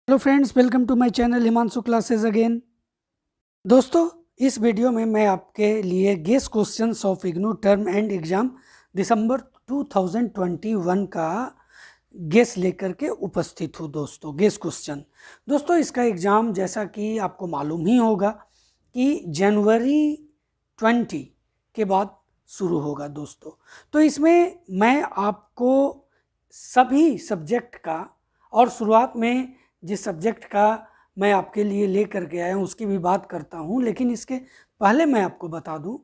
Hello friends, welcome to my channel Himanshu classes again. दोस्तों, इस video में मैं आपके लिए guess questions of IGNOU term end exam दिसंबर 2021 का गेस लेकर के उपस्थित हूँ। दोस्तों, गेस क्वेश्चन दोस्तों, इसका एग्ज़ाम जैसा कि आपको मालूम ही होगा कि जनवरी 20 के बाद शुरू होगा। दोस्तों, तो इसमें मैं आपको सभी सब्जेक्ट का और शुरुआत में जिस सब्जेक्ट का मैं आपके लिए लेकर के आया हूँ उसकी भी बात करता हूँ, लेकिन इसके पहले मैं आपको बता दूँ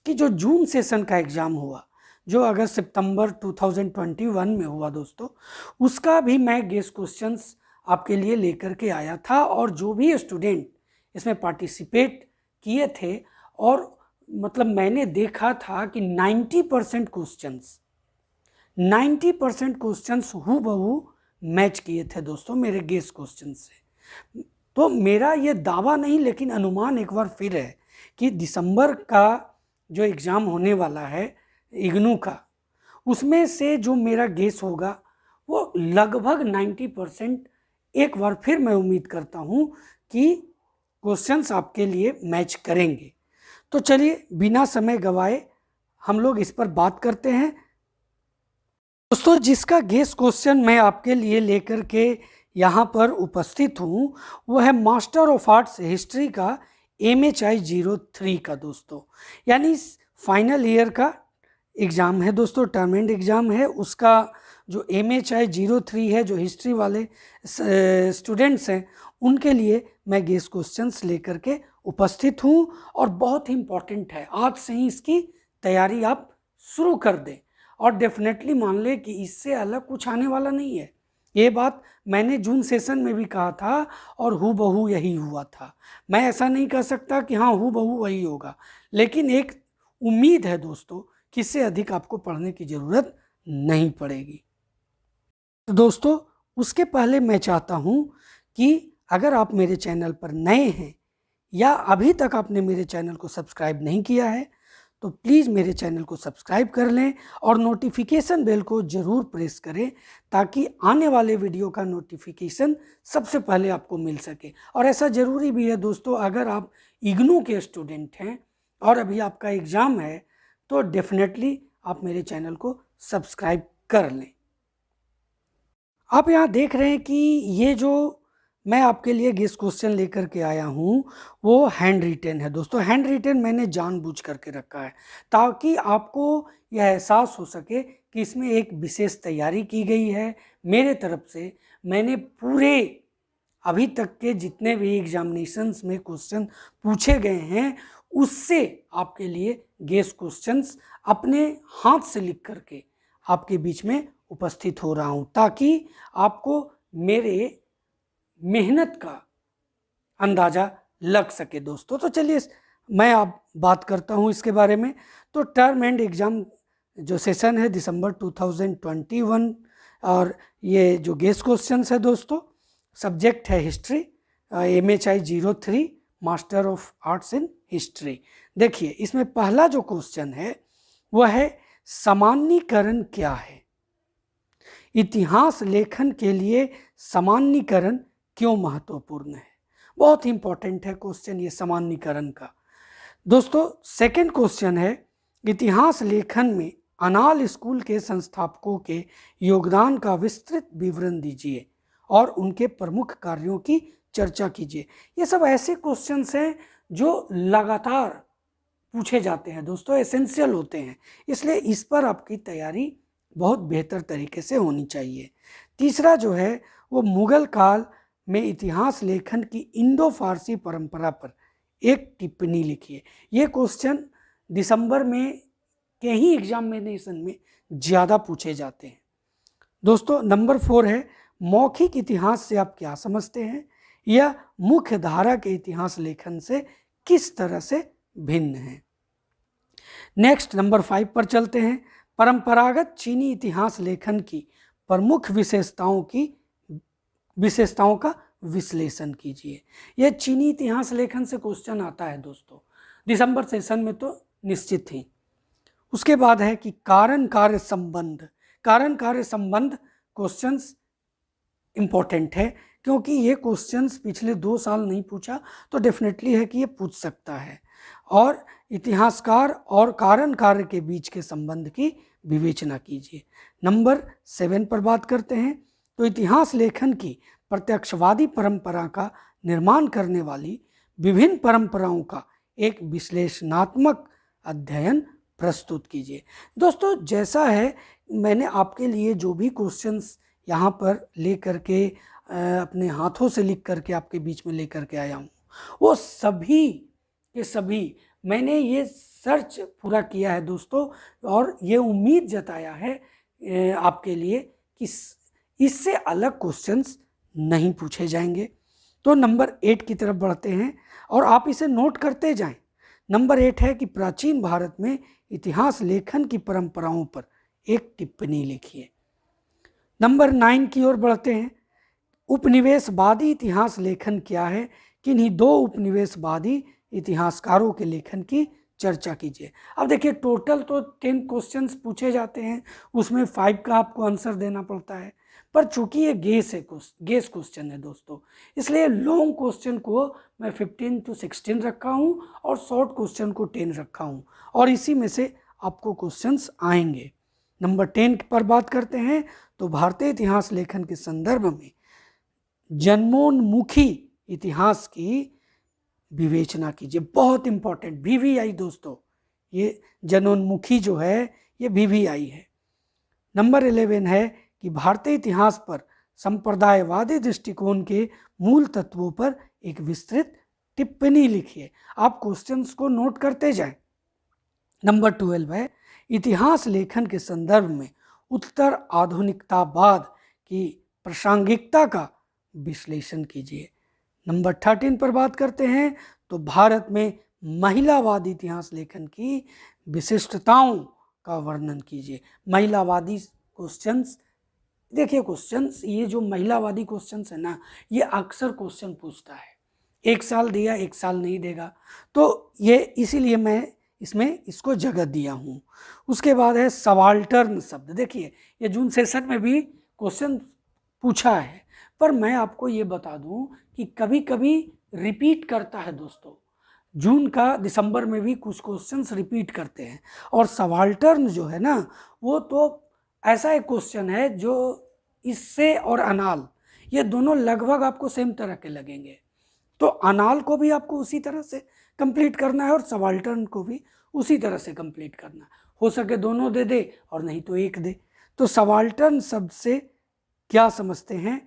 कि जो जून सेशन का एग्ज़ाम हुआ, जो अगस्त सितंबर 2021 में हुआ दोस्तों, उसका भी मैं गेस क्वेश्चंस आपके लिए लेकर के आया था। और जो भी स्टूडेंट इसमें पार्टिसिपेट किए थे, और मतलब मैंने देखा था कि 90% क्वेश्चंस हूबहू मैच किए थे दोस्तों मेरे गेस क्वेश्चन से। तो मेरा ये दावा नहीं, लेकिन अनुमान एक बार फिर है कि दिसंबर का जो एग्ज़ाम होने वाला है इग्नू का, उसमें से जो मेरा गेस होगा वो लगभग 90% एक बार फिर मैं उम्मीद करता हूँ कि क्वेश्चंस आपके लिए मैच करेंगे। तो चलिए बिना समय गवाए हम लोग इस पर बात करते हैं। दोस्तों, जिसका गेस क्वेश्चन मैं आपके लिए लेकर के यहाँ पर उपस्थित हूँ वो है मास्टर ऑफ आर्ट्स हिस्ट्री का MHI 03 का दोस्तों, यानी फाइनल ईयर का एग्ज़ाम है दोस्तों, टर्म एंड एग्ज़ाम है। उसका जो MHI 03 है, जो हिस्ट्री वाले स्टूडेंट्स हैं उनके लिए मैं गेस क्वेश्चंस लेकर के उपस्थित हूँ, और बहुत ही इम्पॉर्टेंट है। आज से ही इसकी तैयारी आप शुरू कर दें, और डेफिनेटली मान ले कि इससे अलग कुछ आने वाला नहीं है। ये बात मैंने जून सेशन में भी कहा था और हूबहू यही हुआ था। मैं ऐसा नहीं कह सकता कि हाँ हूबहू वही होगा, लेकिन एक उम्मीद है दोस्तों कि इससे अधिक आपको पढ़ने की ज़रूरत नहीं पड़ेगी। तो दोस्तों, उसके पहले मैं चाहता हूँ कि अगर आप मेरे चैनल पर नए हैं या अभी तक आपने मेरे चैनल को सब्सक्राइब नहीं किया है तो प्लीज़ मेरे चैनल को सब्सक्राइब कर लें और नोटिफिकेशन बेल को ज़रूर प्रेस करें, ताकि आने वाले वीडियो का नोटिफिकेशन सबसे पहले आपको मिल सके। और ऐसा ज़रूरी भी है दोस्तों, अगर आप इग्नू के स्टूडेंट हैं और अभी आपका एग्ज़ाम है तो डेफिनेटली आप मेरे चैनल को सब्सक्राइब कर लें। आप यहाँ देख रहे हैं कि ये जो मैं आपके लिए गेस क्वेश्चन लेकर के आया हूँ वो हैंड रिटेन है दोस्तों। हैंड रिटेन मैंने जानबूझ करके रखा है ताकि आपको यह एहसास हो सके कि इसमें एक विशेष तैयारी की गई है मेरे तरफ से। मैंने पूरे अभी तक के जितने भी एग्जामिनेशंस में क्वेश्चन पूछे गए हैं उससे आपके लिए गेस क्वेश्चंस अपने हाथ से लिख करके आपके बीच में उपस्थित हो रहा हूँ, ताकि आपको मेरे मेहनत का अंदाज़ा लग सके दोस्तों। तो चलिए मैं अब बात करता हूँ इसके बारे में। तो टर्म एंड एग्ज़ाम जो सेशन है दिसंबर 2021, और ये जो गेस क्वेश्चंस है दोस्तों, सब्जेक्ट है history, MHI 03 master of arts in history. देखिए, इसमें पहला जो क्वेश्चन है वह है सामान्यीकरण क्या है। इतिहास लेखन के लिए सामान्यीकरण क्यों महत्वपूर्ण है। बहुत इंपॉर्टेंट है क्वेश्चन ये सामान्यीकरण का। दोस्तों, सेकंड क्वेश्चन है इतिहास लेखन में अनाल स्कूल के संस्थापकों के योगदान का विस्तृत विवरण दीजिए और उनके प्रमुख कार्यों की चर्चा कीजिए। ये सब ऐसे क्वेश्चंस हैं जो लगातार पूछे जाते हैं दोस्तों, एसेंशियल होते हैं, इसलिए इस पर आपकी तैयारी बहुत बेहतर तरीके से होनी चाहिए। तीसरा जो है वो मुगल काल में इतिहास लेखन की इंडो फारसी परंपरा पर एक टिप्पणी लिखिए। ये क्वेश्चन दिसंबर में के ही एग्जामिनेशन में ज़्यादा पूछे जाते हैं दोस्तों। नंबर 4 है मौखिक इतिहास से आप क्या समझते हैं, यह मुख्य धारा के इतिहास लेखन से किस तरह से भिन्न है। नेक्स्ट नंबर 5 पर चलते हैं। परंपरागत चीनी इतिहास लेखन की प्रमुख विशेषताओं का विश्लेषण कीजिए। यह चीनी इतिहास लेखन से क्वेश्चन आता है दोस्तों दिसंबर सेशन में तो निश्चित ही। उसके बाद है कि कारण कार्य संबंध क्वेश्चंस इंपॉर्टेंट है क्योंकि ये क्वेश्चंस पिछले 2 साल नहीं पूछा, तो डेफिनेटली है कि ये पूछ सकता है। और इतिहासकार और कारण कार्य के बीच के संबंध की विवेचना कीजिए। नंबर 7 पर बात करते हैं। तो इतिहास लेखन की प्रत्यक्षवादी परंपरा का निर्माण करने वाली विभिन्न परंपराओं का एक विश्लेषणात्मक अध्ययन प्रस्तुत कीजिए। दोस्तों, जैसा है मैंने आपके लिए जो भी क्वेश्चंस यहाँ पर ले करके अपने हाथों से लिख करके आपके बीच में ले करके आया हूँ, वो सभी के सभी मैंने ये सर्च पूरा किया है दोस्तों, और ये उम्मीद जताया है आपके लिए कि इससे अलग क्वेश्चंस नहीं पूछे जाएंगे। तो नंबर 8 की तरफ बढ़ते हैं और आप इसे नोट करते जाएं। नंबर 8 है कि प्राचीन भारत में इतिहास लेखन की परंपराओं पर एक टिप्पणी लिखिए। नंबर 9 की ओर बढ़ते हैं। उपनिवेशवादी इतिहास लेखन क्या है? किन्हीं 2 उपनिवेशवादी इतिहासकारों के लेखन की चर्चा कीजिए। अब देखिए, टोटल तो 10 क्वेश्चंस पूछे जाते हैं, उसमें 5 का आपको आंसर देना पड़ता है, पर चूंकि ये गेस क्वेश्चन है दोस्तों, इसलिए लॉन्ग क्वेश्चन को मैं 15 to 16 रखा हूँ और शॉर्ट क्वेश्चन को 10 रखा हूँ, और इसी में से आपको क्वेश्चंस आएंगे। नंबर 10 पर बात करते हैं। तो भारतीय इतिहास लेखन के संदर्भ में जन्मोन्मुखी इतिहास की विवेचना कीजिए। बहुत इंपॉर्टेंट, VVI दोस्तों, ये जनोन्मुखी जो है ये VVI है। नंबर 11 है कि भारतीय इतिहास पर संप्रदायवादी दृष्टिकोण के मूल तत्वों पर एक विस्तृत टिप्पणी लिखिए। आप क्वेश्चंस को नोट करते जाएं। नंबर 12 है इतिहास लेखन के संदर्भ में उत्तर आधुनिकतावाद की प्रासंगिकता का विश्लेषण कीजिए। नंबर 13 पर बात करते हैं। तो भारत में महिलावादी इतिहास लेखन की विशिष्टताओं का वर्णन कीजिए। महिलावादी क्वेश्चंस, देखिए क्वेश्चंस, ये जो महिलावादी क्वेश्चंस है ना, ये अक्सर क्वेश्चन पूछता है। 1 साल दिया, 1 साल नहीं देगा, तो ये इसीलिए मैं इसमें इसको जगह दिया हूँ। उसके बाद है सबाल्टर्न शब्द। देखिए, ये जून सेशन में भी क्वेश्चन पूछा है, पर मैं आपको ये बता दूं कि कभी कभी रिपीट करता है दोस्तों। जून का दिसंबर में भी कुछ क्वेश्चंस रिपीट करते हैं, और सबाल्टर्न जो है ना, वो तो ऐसा एक क्वेश्चन है जो इससे और अनाल, ये दोनों लगभग आपको सेम तरह के लगेंगे। तो अनाल को भी आपको उसी तरह से कंप्लीट करना है और सबाल्टर्न को भी उसी तरह से कंप्लीट करना है। हो सके दोनों दे दे और नहीं तो एक दे। तो सबाल्टर्न शब्द से क्या समझते हैं?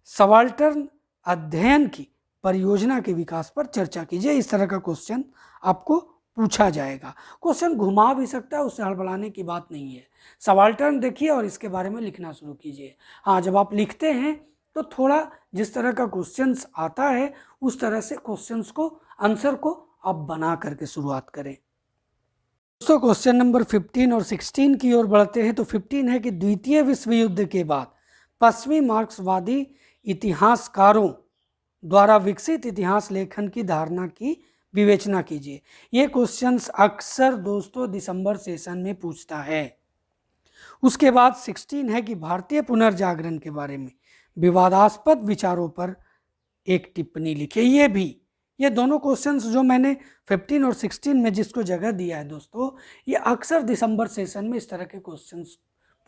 सबाल्टर्न अध्ययन की परियोजना के विकास पर चर्चा कीजिए। इस तरह का क्वेश्चन आपको पूछा जाएगा। क्वेश्चन घुमा भी सकता है, उससे हड़बड़ाने की बात नहीं है। सबाल्टर्न देखिए और इसके बारे में लिखना शुरू कीजिए। हाँ, जब आप लिखते हैं तो थोड़ा जिस तरह का क्वेश्चंस आता है उस तरह से क्वेश्चंस को, आंसर को आप बना करके शुरुआत करें। दोस्तों, क्वेश्चन नंबर 15 और 16 की ओर बढ़ते हैं। तो 15 है कि द्वितीय विश्व युद्ध के बाद पश्चिमी मार्क्सवादी इतिहासकारों द्वारा विकसित इतिहास लेखन की धारणा की विवेचना कीजिए। ये क्वेश्चंस अक्सर दोस्तों दिसंबर सेशन में पूछता है। उसके बाद 16 है कि भारतीय पुनर्जागरण के बारे में विवादास्पद विचारों पर एक टिप्पणी लिखिए। ये दोनों क्वेश्चंस जो मैंने 15 और 16 में जिसको जगह दिया है दोस्तों, ये अक्सर दिसंबर सेशन में इस तरह के क्वेश्चंस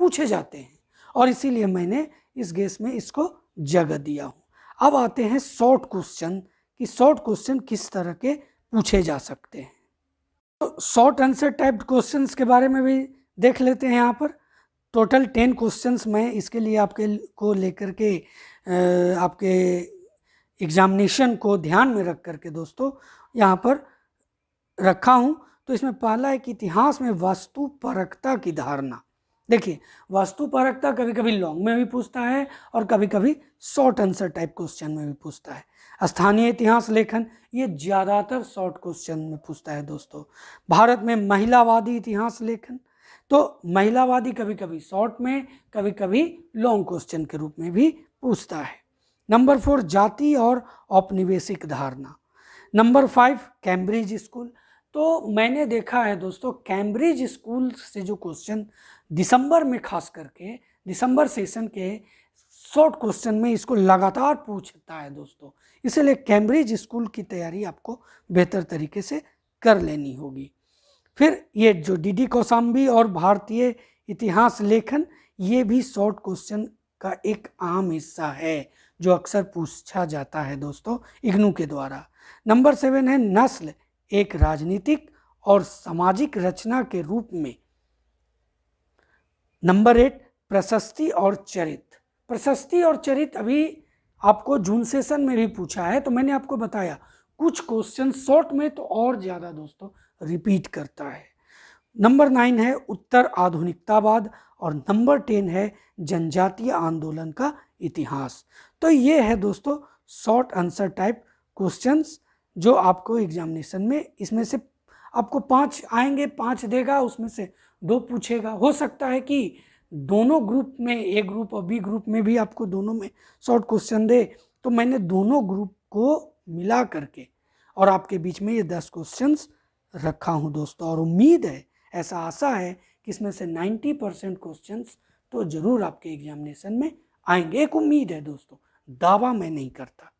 पूछे जाते हैं, और इसीलिए मैंने इस गेस में इसको जगह दिया हूँ। अब आते हैं शॉर्ट क्वेश्चन कि शॉर्ट क्वेश्चन किस तरह के पूछे जा सकते हैं। तो शॉर्ट आंसर टाइप क्वेश्चंस के बारे में भी देख लेते हैं। यहाँ पर टोटल 10 क्वेश्चंस मैं इसके लिए आपके को लेकर के आपके एग्जामिनेशन को ध्यान में रख करके दोस्तों यहाँ पर रखा हूँ। तो इसमें पहला है कि इतिहास में वस्तुपरकता की धारणा। देखिए, वस्तुपरकता कभी कभी लॉन्ग में भी पूछता है और कभी कभी शॉर्ट आंसर टाइप क्वेश्चन में भी पूछता है। स्थानीय इतिहास लेखन, ये ज़्यादातर शॉर्ट क्वेश्चन में पूछता है दोस्तों। भारत में महिलावादी इतिहास लेखन, तो महिलावादी कभी कभी शॉर्ट में, कभी कभी लॉन्ग क्वेश्चन के रूप में भी पूछता है। नंबर 4 जाति और औपनिवेशिक धारणा। Number 5 Cambridge school. तो मैंने देखा है दोस्तों, कैम्ब्रिज स्कूल से जो क्वेश्चन दिसंबर में खास करके दिसंबर सेशन के शॉर्ट क्वेश्चन में इसको लगातार पूछता है दोस्तों, इसलिए कैम्ब्रिज स्कूल की तैयारी आपको बेहतर तरीके से कर लेनी होगी। फिर ये जो डीडी कौशाम्बी और भारतीय इतिहास लेखन, ये भी शॉर्ट क्वेश्चन का एक आम हिस्सा है जो अक्सर पूछा जाता है दोस्तों इग्नू के द्वारा। नंबर 7 है नस्ल एक राजनीतिक और सामाजिक रचना के रूप में। नंबर 8 प्रशस्ति और चरित्र। प्रशस्ति और चरित्र अभी आपको जून सेशन में भी पूछा है, तो मैंने आपको बताया कुछ क्वेश्चन शॉर्ट में तो और ज़्यादा दोस्तों रिपीट करता है। नंबर 9 है उत्तर आधुनिकतावाद और नंबर 10 है जनजातीय आंदोलन का इतिहास। तो ये है दोस्तों शॉर्ट आंसर टाइप क्वेश्चंस जो आपको एग्जामिनेशन में, इसमें से आपको 5 आएंगे, 5 देगा, उसमें से 2 पूछेगा। हो सकता है कि दोनों ग्रुप में, ए ग्रुप और बी ग्रुप में भी आपको दोनों में शॉर्ट क्वेश्चन दे, तो मैंने दोनों ग्रुप को मिला करके और आपके बीच में ये 10 क्वेश्चंस रखा हूँ दोस्तों। और उम्मीद है, ऐसा आशा है कि इसमें से 90% क्वेश्चंस तो जरूर आपके एग्जामिनेशन में आएंगे। एक उम्मीद है दोस्तों, दावा मैं नहीं करता।